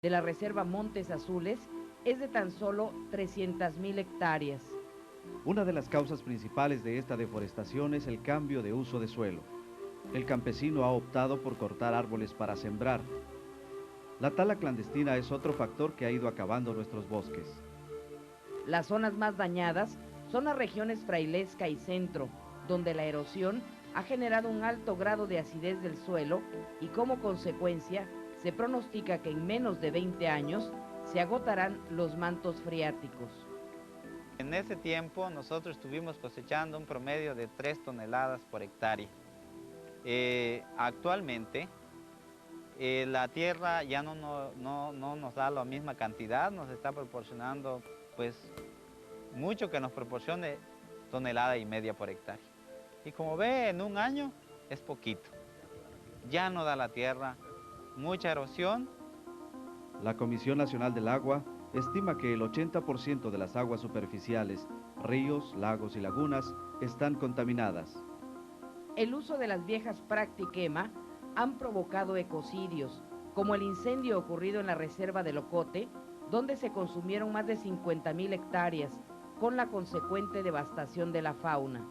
de la Reserva Montes Azules es de tan solo 300.000 hectáreas. Una de las causas principales de esta deforestación es el cambio de uso de suelo. El campesino ha optado por cortar árboles para sembrar. La tala clandestina es otro factor que ha ido acabando nuestros bosques. Las zonas más dañadas son las regiones Frailesca y Centro, donde la erosión ha generado un alto grado de acidez del suelo y como consecuencia se pronostica que en menos de 20 años se agotarán los mantos freáticos. En ese tiempo nosotros estuvimos cosechando un promedio de 3 toneladas por hectárea. Actualmente la tierra ya no nos da la misma cantidad, nos está proporcionando pues mucho que nos proporcione 1,5 toneladas por hectárea. Y como ve, en un año es poquito. Ya no da la tierra, mucha erosión. La Comisión Nacional del Agua estima que el 80% de las aguas superficiales, ríos, lagos y lagunas, están contaminadas. El uso de las viejas prácticas han provocado ecocidios, como el incendio ocurrido en la reserva de Locote, donde se consumieron más de 50.000 hectáreas, con la consecuente devastación de la fauna.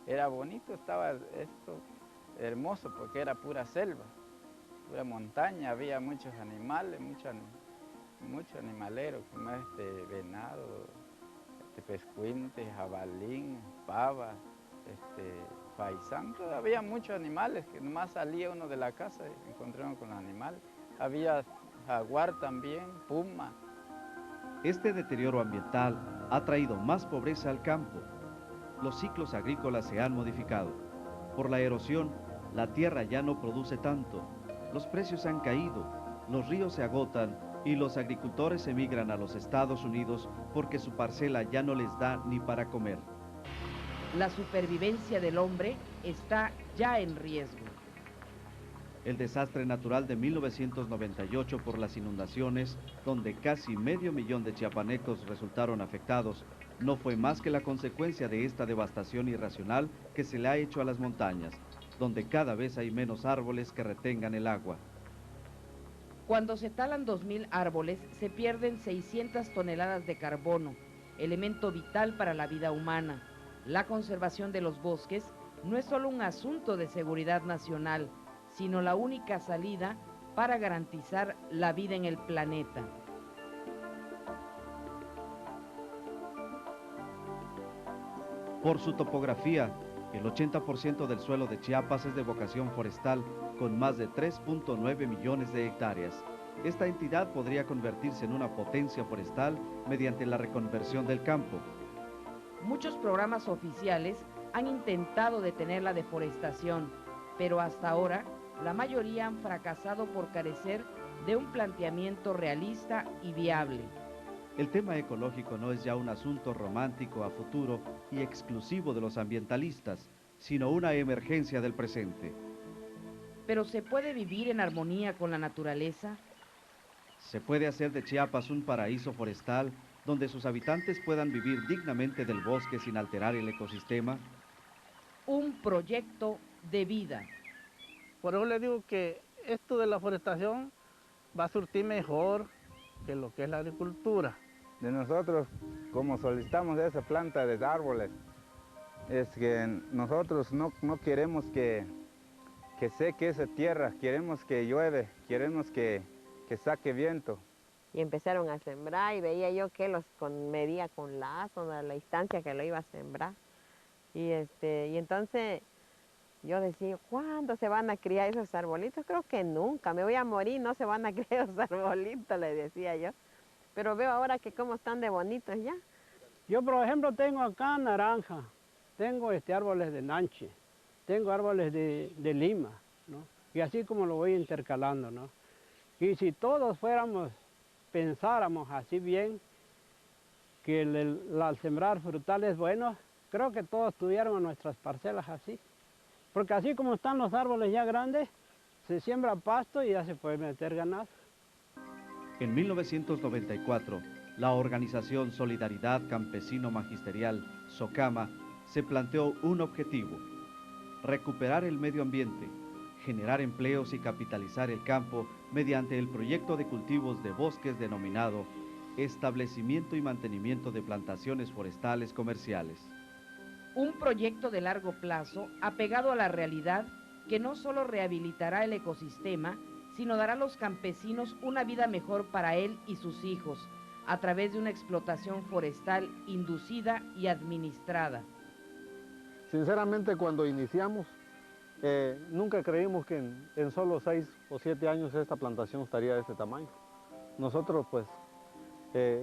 Era bonito, estaba esto hermoso porque era pura selva, pura montaña, había muchos animales, mucho animalero, como venado, pescuinte, jabalín, pava, faisán, había muchos animales, que nomás salía uno de la casa y encontramos con los animales. Había jaguar también, puma. Este deterioro ambiental ha traído más pobreza al campo. Los ciclos agrícolas se han modificado. Por la erosión, la tierra ya no produce tanto, los precios han caído, los ríos se agotan y los agricultores emigran a los Estados Unidos porque su parcela ya no les da ni para comer. La supervivencia del hombre está ya en riesgo. El desastre natural de 1998 por las inundaciones, donde casi 500.000 de chiapanecos resultaron afectados, no fue más que la consecuencia de esta devastación irracional que se le ha hecho a las montañas, donde cada vez hay menos árboles que retengan el agua. Cuando se talan 2.000 árboles, se pierden 600 toneladas de carbono, elemento vital para la vida humana. La conservación de los bosques no es solo un asunto de seguridad nacional, sino la única salida para garantizar la vida en el planeta. Por su topografía, el 80% del suelo de Chiapas es de vocación forestal, con más de 3.9 millones de hectáreas. Esta entidad podría convertirse en una potencia forestal mediante la reconversión del campo. Muchos programas oficiales han intentado detener la deforestación, pero hasta ahora la mayoría han fracasado por carecer de un planteamiento realista y viable. El tema ecológico no es ya un asunto romántico a futuro y exclusivo de los ambientalistas, sino una emergencia del presente. ¿Pero se puede vivir en armonía con la naturaleza? ¿Se puede hacer de Chiapas un paraíso forestal donde sus habitantes puedan vivir dignamente del bosque sin alterar el ecosistema? Un proyecto de vida. Por eso le digo que esto de la forestación va a surtir mejor que lo que es la agricultura. De nosotros, como solicitamos esa planta de árboles, es que nosotros no queremos que seque esa tierra, queremos que llueve, queremos que saque viento. Y empezaron a sembrar y veía yo que medía con lazo la distancia que lo iba a sembrar. Y entonces yo decía, ¿cuándo se van a criar esos arbolitos? Creo que nunca, me voy a morir, no se van a criar esos arbolitos, le decía yo. Pero veo ahora que cómo están de bonitos ya. Yo, por ejemplo, tengo acá naranja, tengo árboles de nanche, tengo árboles de lima, ¿no? Y así como lo voy intercalando, ¿no? Y si todos pensáramos así bien, que al sembrar frutales buenos, creo que todos tuviéramos nuestras parcelas así. Porque así como están los árboles ya grandes, se siembra pasto y ya se puede meter ganado. En 1994, la organización Solidaridad Campesino Magisterial, SOCAMA, se planteó un objetivo: recuperar el medio ambiente, generar empleos y capitalizar el campo mediante el proyecto de cultivos de bosques denominado Establecimiento y Mantenimiento de Plantaciones Forestales Comerciales. Un proyecto de largo plazo apegado a la realidad que no solo rehabilitará el ecosistema, sino dará a los campesinos una vida mejor para él y sus hijos, a través de una explotación forestal inducida y administrada. Sinceramente, cuando iniciamos, nunca creímos que en solo 6 o 7 años esta plantación estaría de este tamaño. Nosotros pues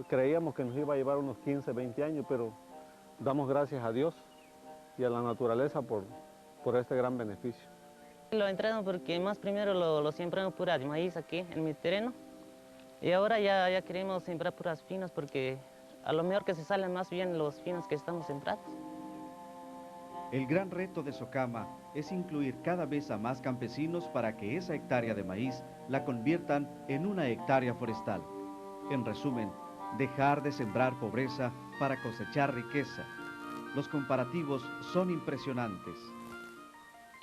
creíamos que nos iba a llevar unos 15, 20 años, pero damos gracias a Dios y a la naturaleza por este gran beneficio. Lo entreno porque más primero lo sembramos pura de maíz aquí en mi terreno y ahora ya queremos sembrar puras pinos porque a lo mejor que se salen más bien los pinos que estamos sembrados. El gran reto de Socama es incluir cada vez a más campesinos para que esa hectárea de maíz la conviertan en una hectárea forestal. En resumen, dejar de sembrar pobreza para cosechar riqueza. Los comparativos son impresionantes.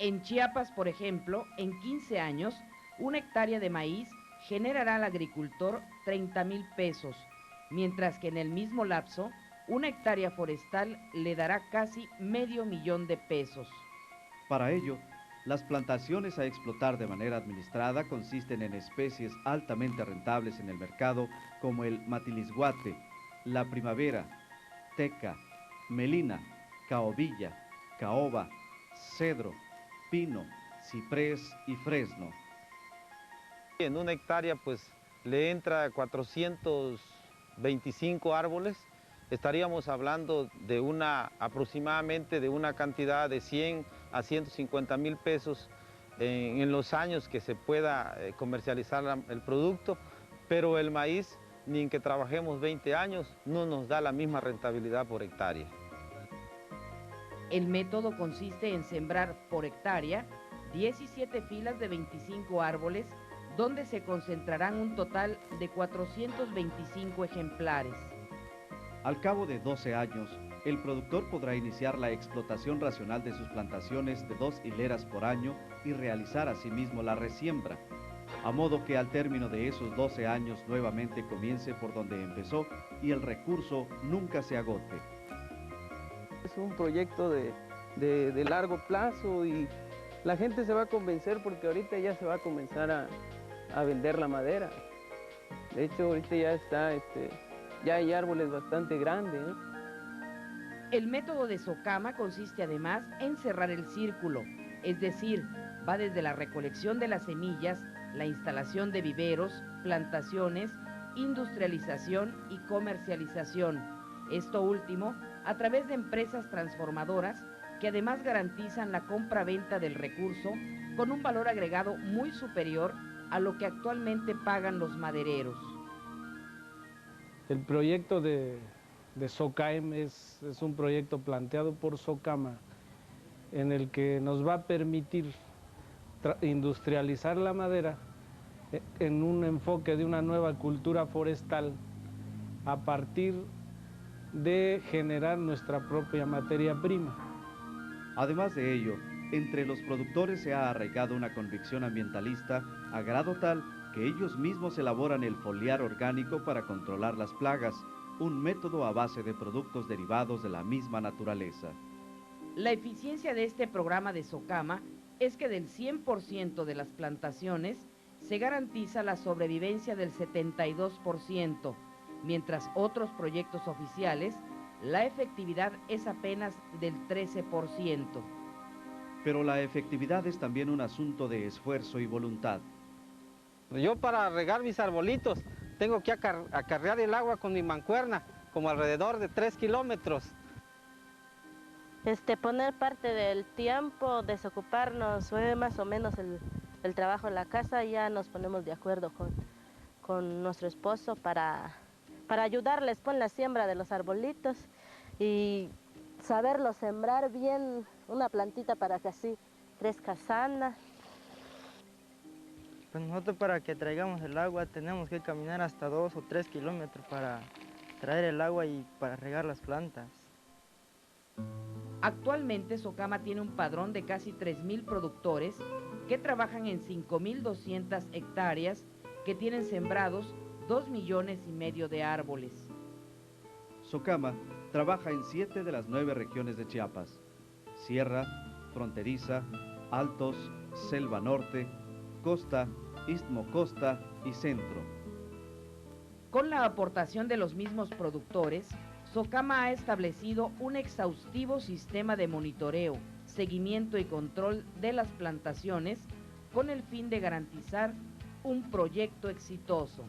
En Chiapas, por ejemplo, en 15 años, una hectárea de maíz generará al agricultor 30,000 pesos, mientras que en el mismo lapso, una hectárea forestal le dará casi $500,000 de pesos. Para ello, las plantaciones a explotar de manera administrada consisten en especies altamente rentables en el mercado como el matilisguate, la primavera, teca, melina, caobilla, caoba, cedro, pino, ciprés y fresno. En una hectárea pues le entra 425 árboles. Estaríamos hablando de aproximadamente de una cantidad de 100 a 150,000 pesos en los años que se pueda comercializar el producto, pero el maíz, ni en que trabajemos 20 años, no nos da la misma rentabilidad por hectárea. El método consiste en sembrar por hectárea 17 filas de 25 árboles, donde se concentrarán un total de 425 ejemplares. Al cabo de 12 años, el productor podrá iniciar la explotación racional de sus plantaciones de 2 hileras por año y realizar asimismo la resiembra, a modo que al término de esos 12 años nuevamente comience por donde empezó y el recurso nunca se agote. Es un proyecto de largo plazo y la gente se va a convencer porque ahorita ya se va a comenzar a vender la madera. De hecho, ahorita ya está, ya hay árboles bastante grandes, ¿eh? El método de Socama consiste además en cerrar el círculo, es decir, va desde la recolección de las semillas, la instalación de viveros, plantaciones, industrialización y comercialización. Esto último a través de empresas transformadoras que además garantizan la compra-venta del recurso con un valor agregado muy superior a lo que actualmente pagan los madereros. El proyecto de SOCAEM es un proyecto planteado por Socama en el que nos va a permitir industrializar la madera en un enfoque de una nueva cultura forestal a partir de generar nuestra propia materia prima. Además de ello, entre los productores se ha arraigado una convicción ambientalista a grado tal que ellos mismos elaboran el foliar orgánico para controlar las plagas, un método a base de productos derivados de la misma naturaleza. La eficiencia de este programa de Socama es que del 100% de las plantaciones se garantiza la sobrevivencia del 72%, mientras otros proyectos oficiales, la efectividad es apenas del 13%. Pero la efectividad es también un asunto de esfuerzo y voluntad. Yo para regar mis arbolitos tengo que acarrear el agua con mi mancuerna, como alrededor de 3 kilómetros. Poner parte del tiempo, desocuparnos, más o menos el trabajo en la casa, ya nos ponemos de acuerdo con nuestro esposo para ayudarles con la siembra de los arbolitos y saberlo sembrar bien una plantita para que así crezca sana. Pues nosotros para que traigamos el agua tenemos que caminar hasta 2 o 3 kilómetros para traer el agua y para regar las plantas. Actualmente Socama tiene un padrón de casi 3,000 productores que trabajan en 5,200 hectáreas que tienen sembrados 2,5 millones de árboles. Socama trabaja en 7 de las 9 regiones de Chiapas: Sierra, Fronteriza, Altos, Selva Norte, Costa, Istmo Costa y Centro. Con la aportación de los mismos productores, Socama ha establecido un exhaustivo sistema de monitoreo, seguimiento y control de las plantaciones con el fin de garantizar un proyecto exitoso.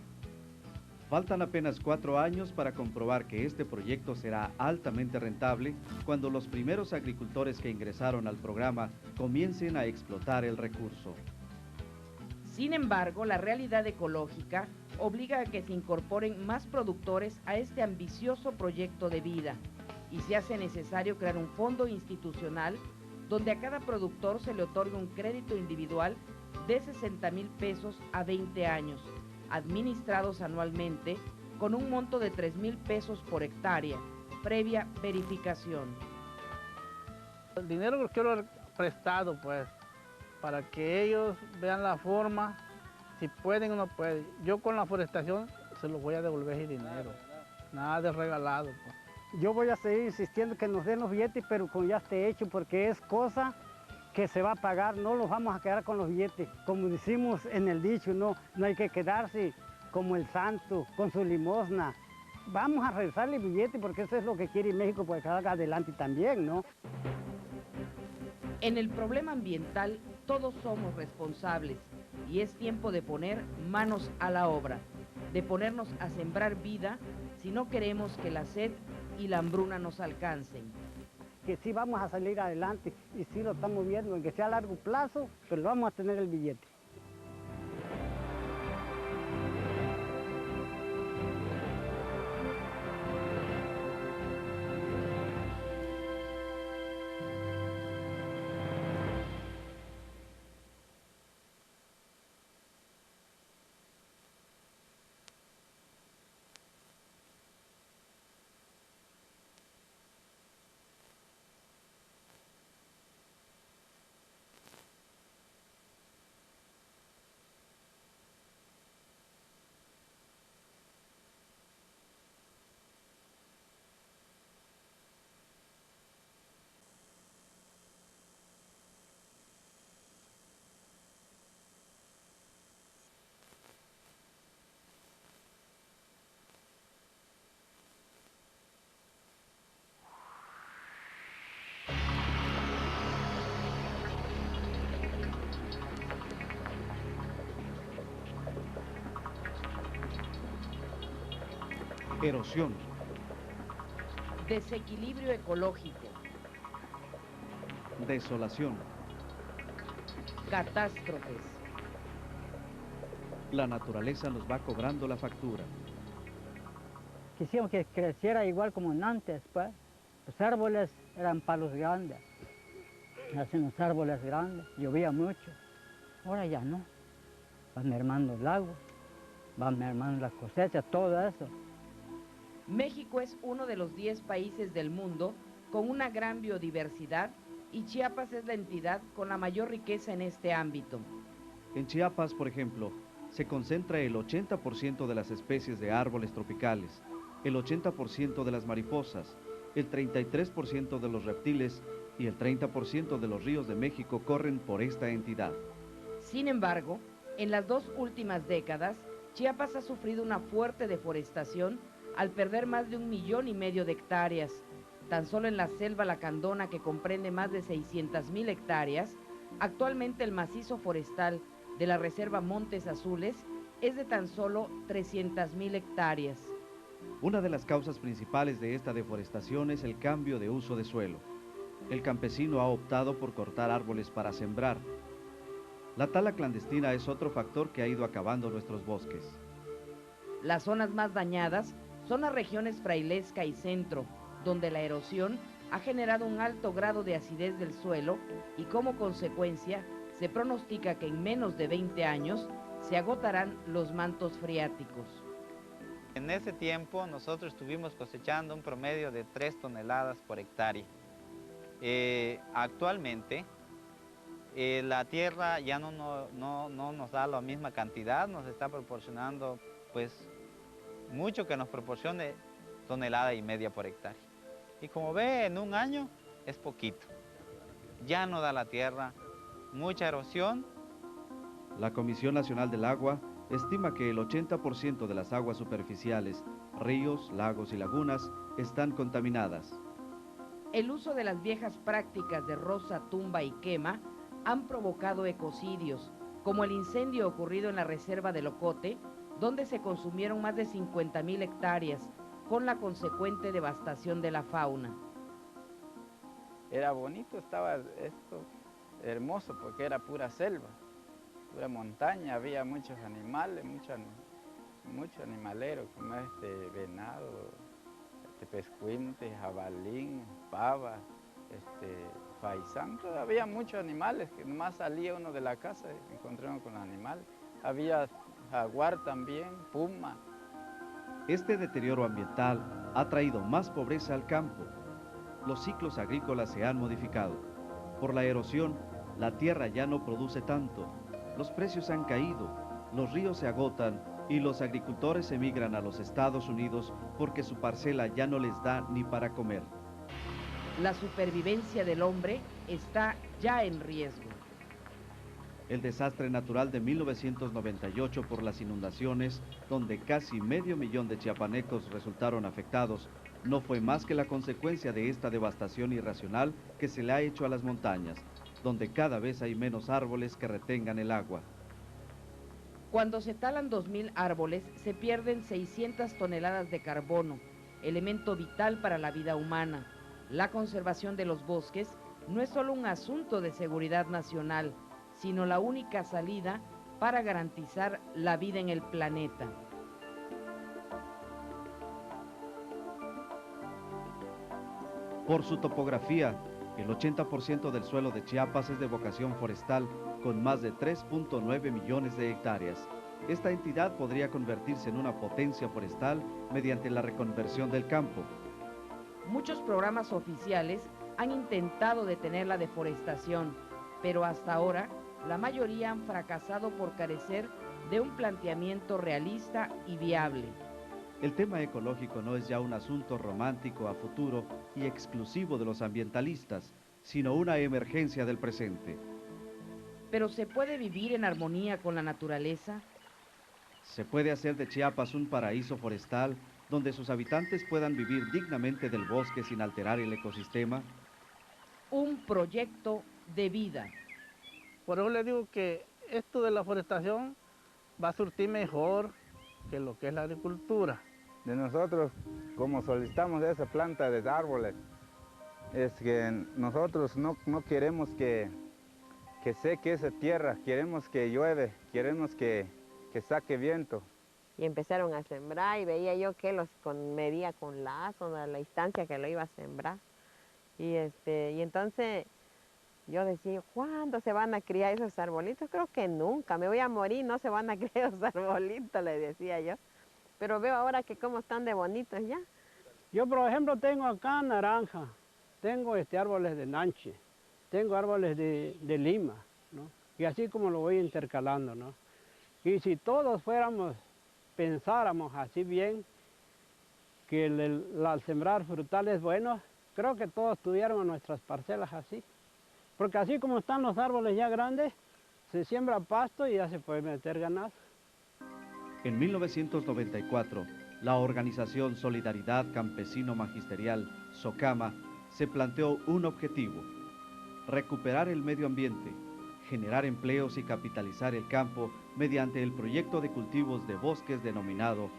Faltan apenas 4 años para comprobar que este proyecto será altamente rentable cuando los primeros agricultores que ingresaron al programa comiencen a explotar el recurso. Sin embargo, la realidad ecológica obliga a que se incorporen más productores a este ambicioso proyecto de vida y se hace necesario crear un fondo institucional donde a cada productor se le otorgue un crédito individual de 60,000 pesos a 20 años, administrados anualmente con un monto de 3,000 pesos por hectárea, previa verificación. El dinero lo quiero prestado, pues, para que ellos vean la forma, si pueden o no pueden. Yo con la forestación se los voy a devolver el dinero, nada de regalado, pues. Yo voy a seguir insistiendo que nos den los billetes, pero con ya esté hecho, porque es cosa que se va a pagar, no los vamos a quedar con los billetes. Como decimos en el dicho, no hay que quedarse como el santo, con su limosna. Vamos a regresarle el billete porque eso es lo que quiere México, pues que salga adelante también, ¿no? En el problema ambiental todos somos responsables y es tiempo de poner manos a la obra, de ponernos a sembrar vida si no queremos que la sed y la hambruna nos alcancen. Que sí vamos a salir adelante y sí lo estamos viendo, en que sea a largo plazo, pero vamos a tener el billete. Erosión. Desequilibrio ecológico. Desolación. Catástrofes. La naturaleza nos va cobrando la factura. Quisimos que creciera igual como antes, pues. Los árboles eran palos grandes, hacen los árboles grandes, llovía mucho. Ahora ya no, van mermando el agua, van mermando las cosechas, todo eso. México es uno de los 10 países del mundo con una gran biodiversidad y Chiapas es la entidad con la mayor riqueza en este ámbito. En Chiapas, por ejemplo, se concentra el 80% de las especies de árboles tropicales, el 80% de las mariposas, el 33% de los reptiles y el 30% de los ríos de México corren por esta entidad. Sin embargo, en las 2 últimas décadas, Chiapas ha sufrido una fuerte deforestación al perder más de 1,5 millones de hectáreas. Tan solo en la selva lacandona, que comprende más de 600,000 hectáreas, actualmente el macizo forestal de la Reserva Montes Azules es de tan solo 300,000 hectáreas. Una de las causas principales de esta deforestación es el cambio de uso de suelo. El campesino ha optado por cortar árboles para sembrar. La tala clandestina es otro factor que ha ido acabando nuestros bosques. Las zonas más dañadas son las regiones Frailesca y Centro, donde la erosión ha generado un alto grado de acidez del suelo y como consecuencia se pronostica que en menos de 20 años se agotarán los mantos freáticos. En ese tiempo nosotros estuvimos cosechando un promedio de 3 toneladas por hectárea. Actualmente la tierra ya no nos da la misma cantidad, nos está proporcionando pues mucho que nos proporcione 1,5 toneladas por hectárea. Y como ve, en un año es poquito. Ya no da la tierra, mucha erosión. La Comisión Nacional del Agua estima que el 80% de las aguas superficiales, ríos, lagos y lagunas, están contaminadas. El uso de las viejas prácticas de roza, tumba y quema han provocado ecocidios, como el incendio ocurrido en la reserva de Locote, donde se consumieron más de 50,000 hectáreas, con la consecuente devastación de la fauna. Era bonito, estaba esto hermoso porque era pura selva, pura montaña, había muchos animales, mucho animalero, como venado, pescuinte, jabalín, pava, faisán, había muchos animales, que nomás salía uno de la casa y encontramos con los animales. Había jaguar también, puma. Este deterioro ambiental ha traído más pobreza al campo. Los ciclos agrícolas se han modificado. Por la erosión, la tierra ya no produce tanto, los precios han caído, los ríos se agotan y los agricultores emigran a los Estados Unidos porque su parcela ya no les da ni para comer. La supervivencia del hombre está ya en riesgo. El desastre natural de 1998 por las inundaciones, donde casi 500,000 de chiapanecos resultaron afectados, no fue más que la consecuencia de esta devastación irracional que se le ha hecho a las montañas, donde cada vez hay menos árboles que retengan el agua. Cuando se talan 2,000 árboles, se pierden 600 toneladas de carbono, elemento vital para la vida humana. La conservación de los bosques no es solo un asunto de seguridad nacional, sino la única salida para garantizar la vida en el planeta. Por su topografía, el 80% del suelo de Chiapas es de vocación forestal, con más de 3.9 millones de hectáreas. Esta entidad podría convertirse en una potencia forestal mediante la reconversión del campo. Muchos programas oficiales han intentado detener la deforestación, pero hasta ahora la mayoría han fracasado por carecer de un planteamiento realista y viable. El tema ecológico no es ya un asunto romántico a futuro y exclusivo de los ambientalistas, sino una emergencia del presente. ¿Pero se puede vivir en armonía con la naturaleza? ¿Se puede hacer de Chiapas un paraíso forestal donde sus habitantes puedan vivir dignamente del bosque sin alterar el ecosistema? Un proyecto de vida. Por eso le digo que esto de la forestación va a surtir mejor que lo que es la agricultura. De nosotros, como solicitamos esa planta de árboles, es que nosotros no queremos que seque esa tierra, queremos que llueve, queremos que saque viento. Y empezaron a sembrar y veía yo que medía con lazo, la distancia que lo iba a sembrar. Y entonces yo decía, ¿cuándo se van a criar esos arbolitos? Creo que nunca, me voy a morir, no se van a criar esos arbolitos, le decía yo. Pero veo ahora que cómo están de bonitos ya. Yo, por ejemplo, tengo acá naranja, tengo árboles de nanche, tengo árboles de lima, ¿no? Y así como lo voy intercalando, ¿no? Y si todos pensáramos así bien, que al sembrar frutales buenos, creo que todos tuviéramos nuestras parcelas así. Porque así como están los árboles ya grandes, se siembra pasto y ya se puede meter ganado. En 1994, la organización Solidaridad Campesino Magisterial, SOCAMA, se planteó un objetivo: recuperar el medio ambiente, generar empleos y capitalizar el campo mediante el proyecto de cultivos de bosques denominado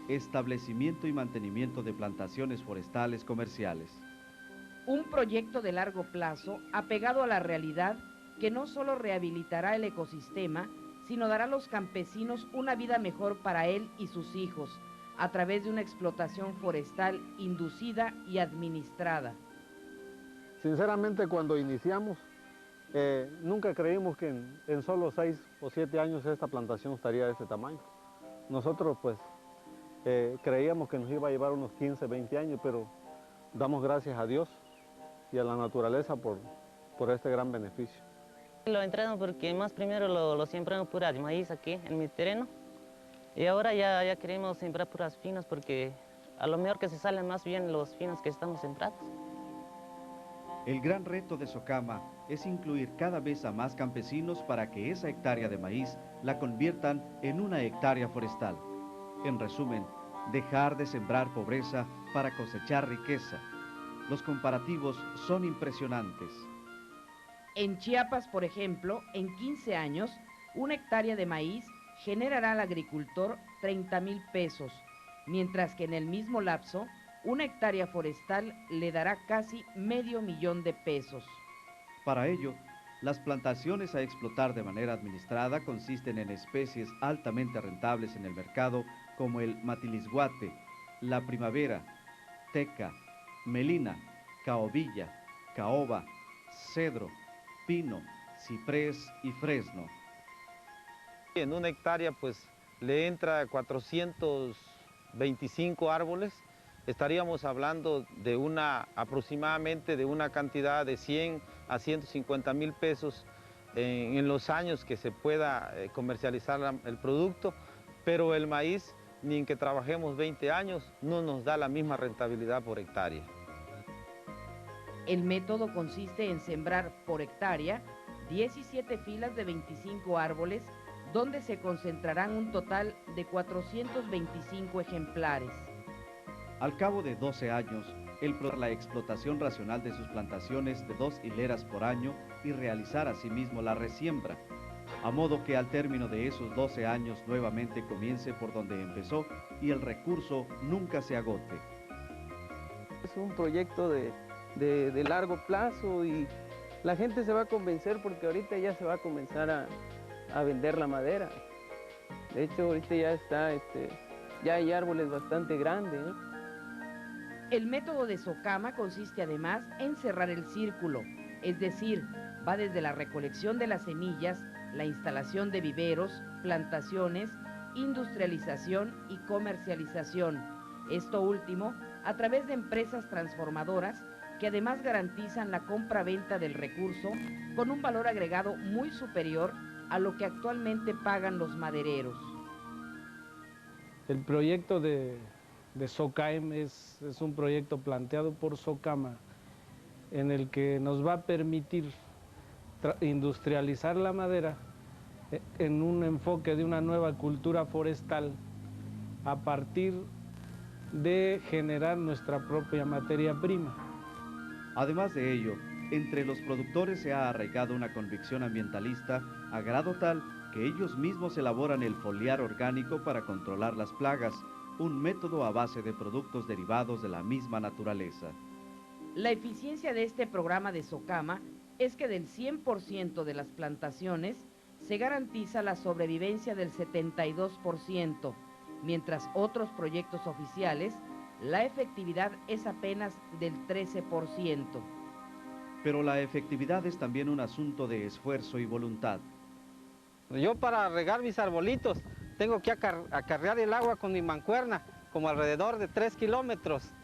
Establecimiento y Mantenimiento de Plantaciones Forestales Comerciales. Un proyecto de largo plazo apegado a la realidad que no solo rehabilitará el ecosistema, sino dará a los campesinos una vida mejor para él y sus hijos, a través de una explotación forestal inducida y administrada. Sinceramente, cuando iniciamos, nunca creímos que en solo 6 o 7 años esta plantación estaría de este tamaño. Nosotros pues creíamos que nos iba a llevar unos 15, 20 años, pero damos gracias a Dios y a la naturaleza por este gran beneficio. Lo entramos porque más primero lo sembramos pura de maíz aquí en mi terreno. Y ahora ya queremos sembrar puras finas porque a lo mejor que se salen más bien los finos que estamos sembrados. El gran reto de Socama es incluir cada vez a más campesinos para que esa hectárea de maíz la conviertan en una hectárea forestal. En resumen, dejar de sembrar pobreza para cosechar riqueza. Los comparativos son impresionantes. En Chiapas, por ejemplo, en 15 años, una hectárea de maíz generará al agricultor 30,000 pesos, mientras que en el mismo lapso, una hectárea forestal le dará casi $500,000 de pesos. Para ello, las plantaciones a explotar de manera administrada consisten en especies altamente rentables en el mercado como el matilisguate, la primavera, teca, melina, caobilla, caoba, cedro, pino, ciprés y fresno. En una hectárea pues le entra 425 árboles. Estaríamos hablando de aproximadamente de una cantidad de 100 a 150,000 pesos en los años que se pueda comercializar el producto, pero el maíz, ni en que trabajemos 20 años, no nos da la misma rentabilidad por hectárea. El método consiste en sembrar por hectárea 17 filas de 25 árboles, donde se concentrarán un total de 425 ejemplares. Al cabo de 12 años, la explotación racional de sus plantaciones de 2 hileras por año y realizar asimismo la resiembra, a modo que al término de esos 12 años nuevamente comience por donde empezó y el recurso nunca se agote. Es un proyecto de largo plazo y la gente se va a convencer porque ahorita ya se va a comenzar a vender la madera. De hecho, ahorita ya está, ya hay árboles bastante grandes, ¿no? El método de Socama consiste además en cerrar el círculo, es decir, va desde la recolección de las semillas, la instalación de viveros, plantaciones, industrialización y comercialización. Esto último a través de empresas transformadoras que además garantizan la compra-venta del recurso con un valor agregado muy superior a lo que actualmente pagan los madereros. El proyecto de SOCAEM es un proyecto planteado por Socama en el que nos va a permitir industrializar la madera en un enfoque de una nueva cultura forestal a partir de generar nuestra propia materia prima. Además de ello, entre los productores se ha arraigado una convicción ambientalista a grado tal que ellos mismos elaboran el foliar orgánico para controlar las plagas, un método a base de productos derivados de la misma naturaleza. La eficiencia de este programa de Socama es que del 100% de las plantaciones se garantiza la sobrevivencia del 72%, mientras otros proyectos oficiales la efectividad es apenas del 13%. Pero la efectividad es también un asunto de esfuerzo y voluntad. Yo para regar mis arbolitos tengo que acarrear el agua con mi mancuerna, como alrededor de 3 kilómetros.